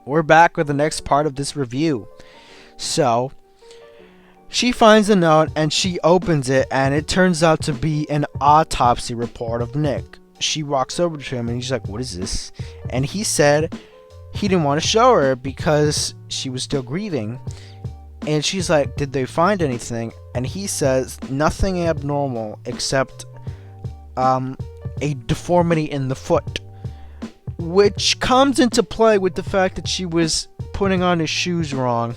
We're back with the next part of this review. So, she finds a note and she opens it, and it turns out to be an autopsy report of Nick. She walks over to him and he's like, "What is this?" And he said he didn't want to show her because she was still grieving. And she's like, "Did they find anything?" And he says, "Nothing abnormal except a deformity in the foot." Which comes into play with the fact that she was putting on his shoes wrong.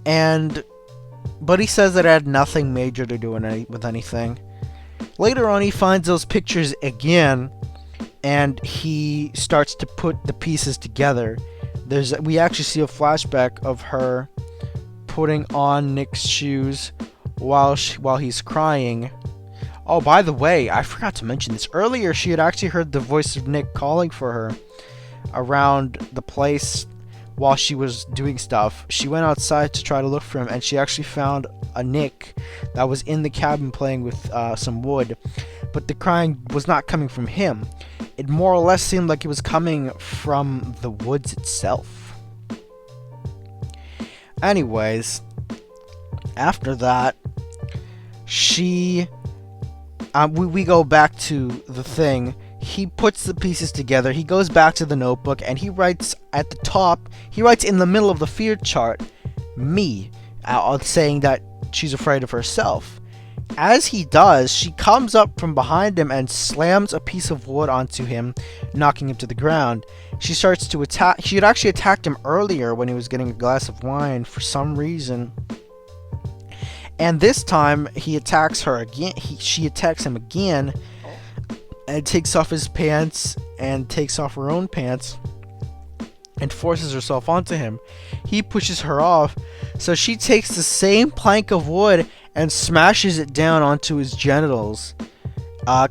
But he says that it had nothing major to do with anything. Later on, he finds those pictures again, and he starts to put the pieces together. We actually see a flashback of her putting on Nick's shoes while he's crying. Oh, by the way, I forgot to mention this. Earlier, she had actually heard the voice of Nick calling for her around the place while she was doing stuff. She went outside to try to look for him, and she actually found a Nick that was in the cabin playing with some wood. But the crying was not coming from him. It more or less seemed like it was coming from the woods itself. Anyways, after that, we go back to the thing. He puts the pieces together. He goes back to the notebook and he writes at the top. He writes in the middle of the fear chart, "Me," saying that she's afraid of herself. As he does, she comes up from behind him and slams a piece of wood onto him, knocking him to the ground. She starts to attack. She had actually attacked him earlier when he was getting a glass of wine for some reason. And this time, he attacks her again. She attacks him again, and takes off his pants, and takes off her own pants, and forces herself onto him. He pushes her off, so she takes the same plank of wood and smashes it down onto his genitals,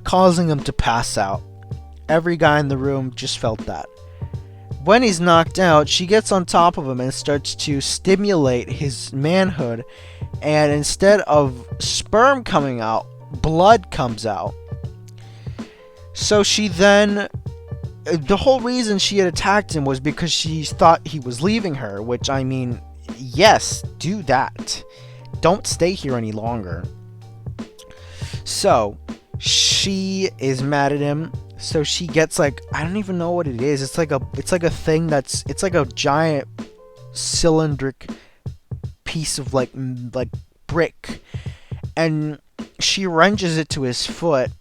causing him to pass out. Every guy in the room just felt that. When he's knocked out, she gets on top of him and starts to stimulate his manhood, and instead of sperm coming out, blood comes out. So she then... The whole reason she had attacked him was because she thought he was leaving her, which, I mean, yes, do that. Don't stay here any longer. So, she is mad at him. So she gets like, I don't even know what it is. It's like a thing that's, it's like a giant cylindric piece of like brick, and she wrenches it to his foot,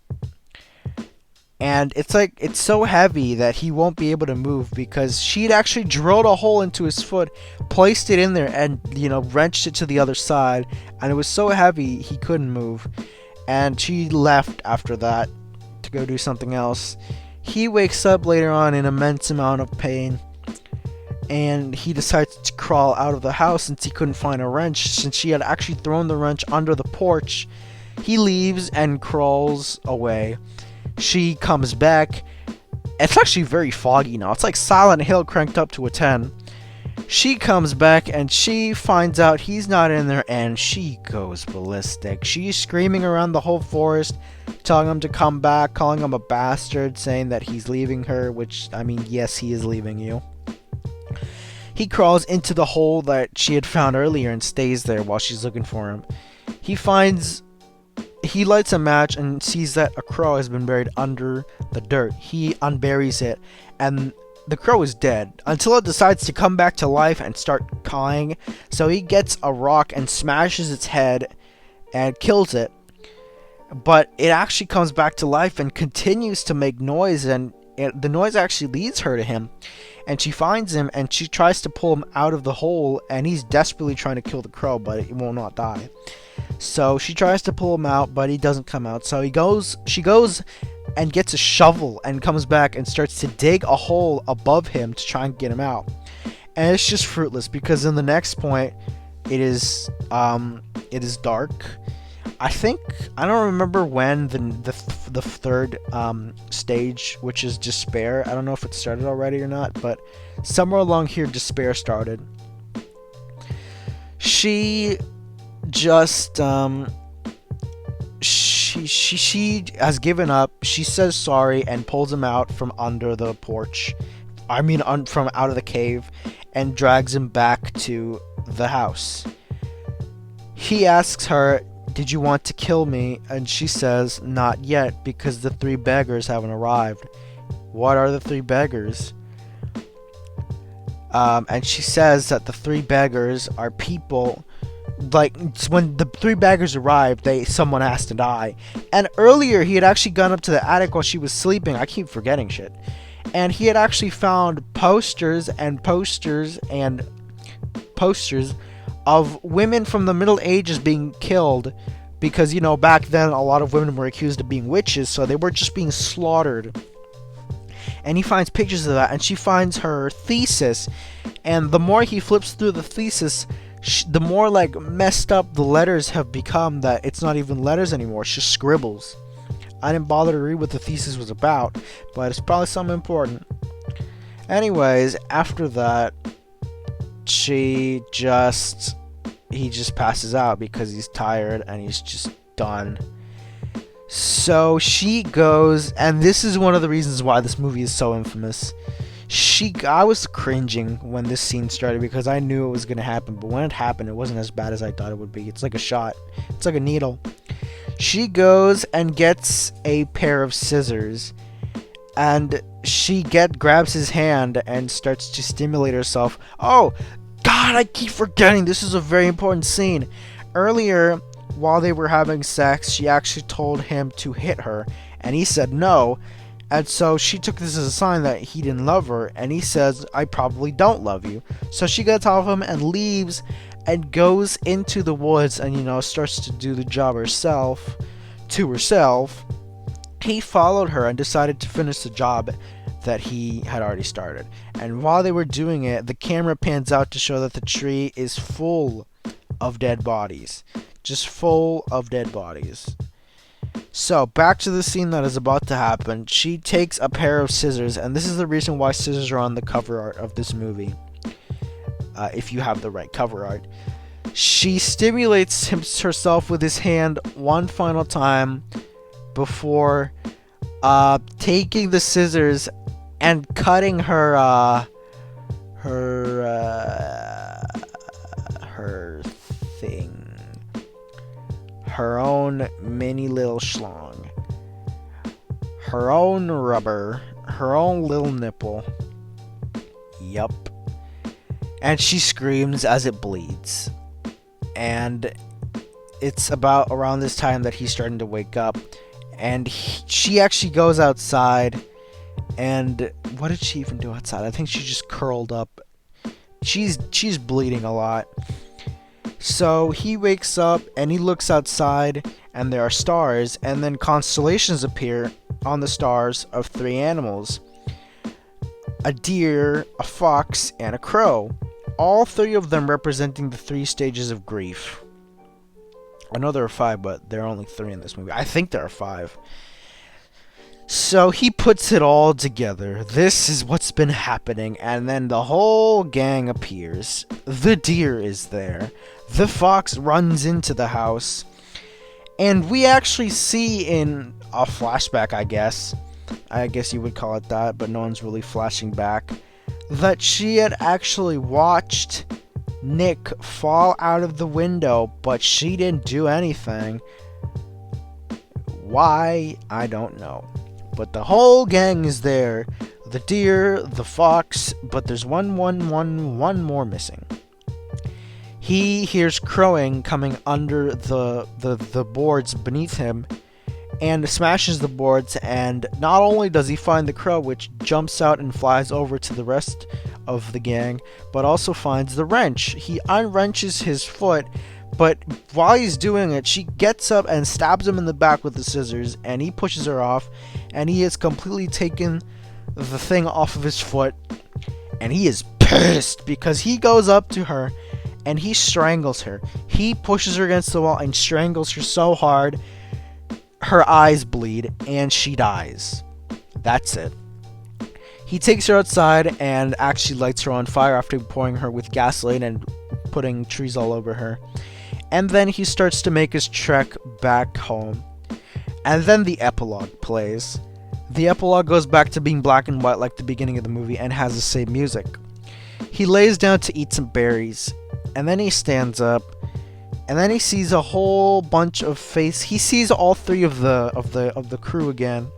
and it's so heavy that he won't be able to move, because she'd actually drilled a hole into his foot, placed it in there, and wrenched it to the other side, and it was so heavy he couldn't move, and she left after that to go do something else. He wakes up later on in immense amount of pain, and he decides to crawl out of the house since he couldn't find a wrench, since she had actually thrown the wrench under the porch. He leaves and crawls away. She comes back. It's actually very foggy now. It's like Silent Hill cranked up to a 10. She comes back and she finds out he's not in there, and she goes ballistic. She's screaming around the whole forest, telling him to come back, calling him a bastard, saying that he's leaving her, which, I mean, yes, he is leaving you. He crawls into the hole that she had found earlier and stays there while she's looking for him. He lights a match and sees that a crow has been buried under the dirt. He unburies it, and the crow is dead until it decides to come back to life and start cawing. So he gets a rock and smashes its head and kills it. But it actually comes back to life and continues to make noise, and the noise actually leads her to him. And she finds him and she tries to pull him out of the hole, and he's desperately trying to kill the crow, but it will not die. So she tries to pull him out, but he doesn't come out. So she goes and gets a shovel and comes back and starts to dig a hole above him to try and get him out. And it's just fruitless, because in the next point it is dark. I don't remember when the third stage, which is despair. I don't know if it started already or not, but somewhere along here despair started. She just she has given up. She says sorry and pulls him out from under the porch. From out of the cave, and drags him back to the house. He asks her, "Did you want to kill me?" And she says, "Not yet, because the 3 beggars haven't arrived." What are the 3 beggars? And she says that the 3 beggars are people. Like, when the 3 beggars arrived, someone has to die. And earlier, he had actually gone up to the attic while she was sleeping. I keep forgetting shit. And he had actually found posters of women from the Middle Ages being killed. Because, back then, a lot of women were accused of being witches, so they were just being slaughtered. And he finds pictures of that, and she finds her thesis. And the more he flips through the thesis, the more messed up the letters have become, that it's not even letters anymore, it's just scribbles. I didn't bother to read what the thesis was about, but it's probably something important. Anyways, after that, he just passes out because he's tired and he's just done. So she goes, and this is one of the reasons why this movie is so infamous. I was cringing when this scene started because I knew it was going to happen, but when it happened, it wasn't as bad as I thought it would be. It's like a shot. It's like a needle. She goes and gets a pair of scissors, and she grabs his hand and starts to stimulate herself. Oh, God, I keep forgetting. This is a very important scene. Earlier, while they were having sex, she actually told him to hit her, and he said no. And so she took this as a sign that he didn't love her, and he says, "I probably don't love you." So she gets off him and leaves and goes into the woods and, starts to do the job herself. He followed her and decided to finish the job that he had already started. And while they were doing it, the camera pans out to show that the tree is full of dead bodies. Just full of dead bodies. So, back to the scene that is about to happen. She takes a pair of scissors, and this is the reason why scissors are on the cover art of this movie. If you have the right cover art. She stimulates herself with his hand one final time before taking the scissors and cutting her thing. Her own mini little schlong. Her own rubber. Her own little nipple. Yup. And she screams as it bleeds. And it's about around this time that he's starting to wake up. And she actually goes outside. And what did she even do outside? I think she just curled up. She's bleeding a lot. So he wakes up and he looks outside and there are stars, and then constellations appear on the stars of 3 animals. A deer, a fox, and a crow. All 3 of them representing the 3 stages of grief. I know there are 5, but there are only 3 in this movie. I think there are 5. So he puts it all together. This is what's been happening, and then the whole gang appears. The deer is there. The fox runs into the house. And we actually see in a flashback, I guess you would call it that, but no one's really flashing back, that she had actually watched Nick fall out of the window, but she didn't do anything. Why? I don't know. But the whole gang is there. The deer, the fox, but there's one more missing. He hears crowing coming under the boards beneath him and smashes the boards, and not only does he find the crow, which jumps out and flies over to the rest of the gang, but also finds the wrench. He unwrenches his foot, but while he's doing it, she gets up and stabs him in the back with the scissors, and he pushes her off, and he has completely taken the thing off of his foot, and he is pissed because he goes up to her and he strangles her. He pushes her against the wall and strangles her so hard her eyes bleed and she dies. That's it. He takes her outside and actually lights her on fire after pouring her with gasoline and putting trees all over her. And then he starts to make his trek back home. And then the epilogue plays. The epilogue goes back to being black and white like the beginning of the movie and has the same music. He lays down to eat some berries, and then he stands up, and then he sees a whole bunch of he sees all three of the crew again.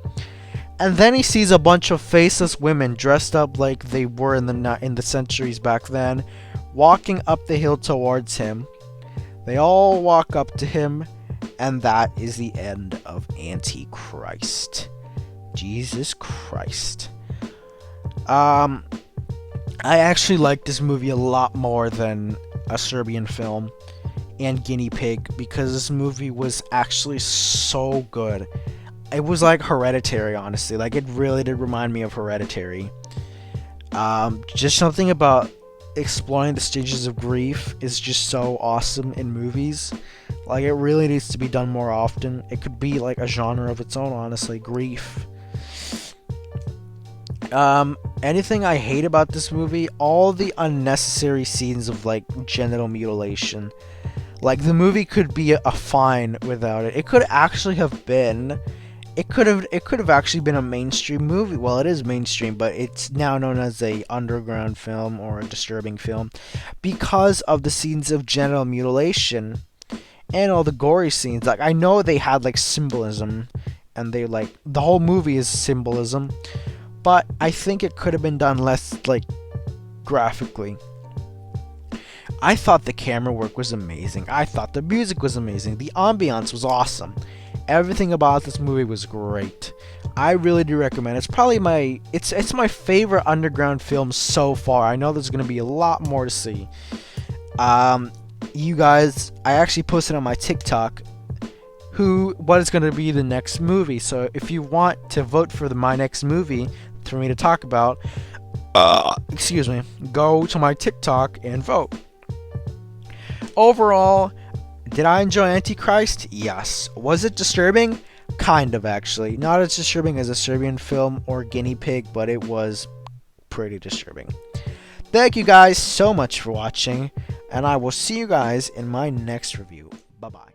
And then he sees a bunch of faceless women dressed up like they were in the centuries back then, walking up the hill towards him. They all walk up to him, and that is the end of Antichrist. Jesus Christ. I actually like this movie a lot more than a Serbian film and Guinea Pig, because this movie was actually so good. It was like Hereditary, honestly. Like, it really did remind me of Hereditary. Just something about exploring the stages of grief is just so awesome in movies. Like, it really needs to be done more often. It could be like a genre of its own, honestly. Grief. Anything I hate about this movie, all the unnecessary scenes of like genital mutilation. Like, the movie could be a fine without it. It could actually have been. It could have actually been a mainstream movie. Well, it is mainstream, but it's now known as a underground film or a disturbing film because of the scenes of genital mutilation and all the gory scenes. Like, I know they had like symbolism, and they like the whole movie is symbolism, but I think it could have been done less like graphically. I thought the camera work was amazing. I thought the music was amazing. The ambiance was awesome. Everything about this movie was great. I really do recommend it. It's probably it's my favorite underground film so far. I know there's going to be a lot more to see. You guys, I actually posted on my TikTok what is going to be the next movie. So if you want to vote for my next movie for me to talk about, go to my TikTok and vote. Overall, did I enjoy Antichrist? Yes. Was it disturbing? Kind of, actually. Not as disturbing as a Serbian film or Guinea Pig, but it was pretty disturbing. Thank you guys so much for watching, and I will see you guys in my next review. Bye-bye.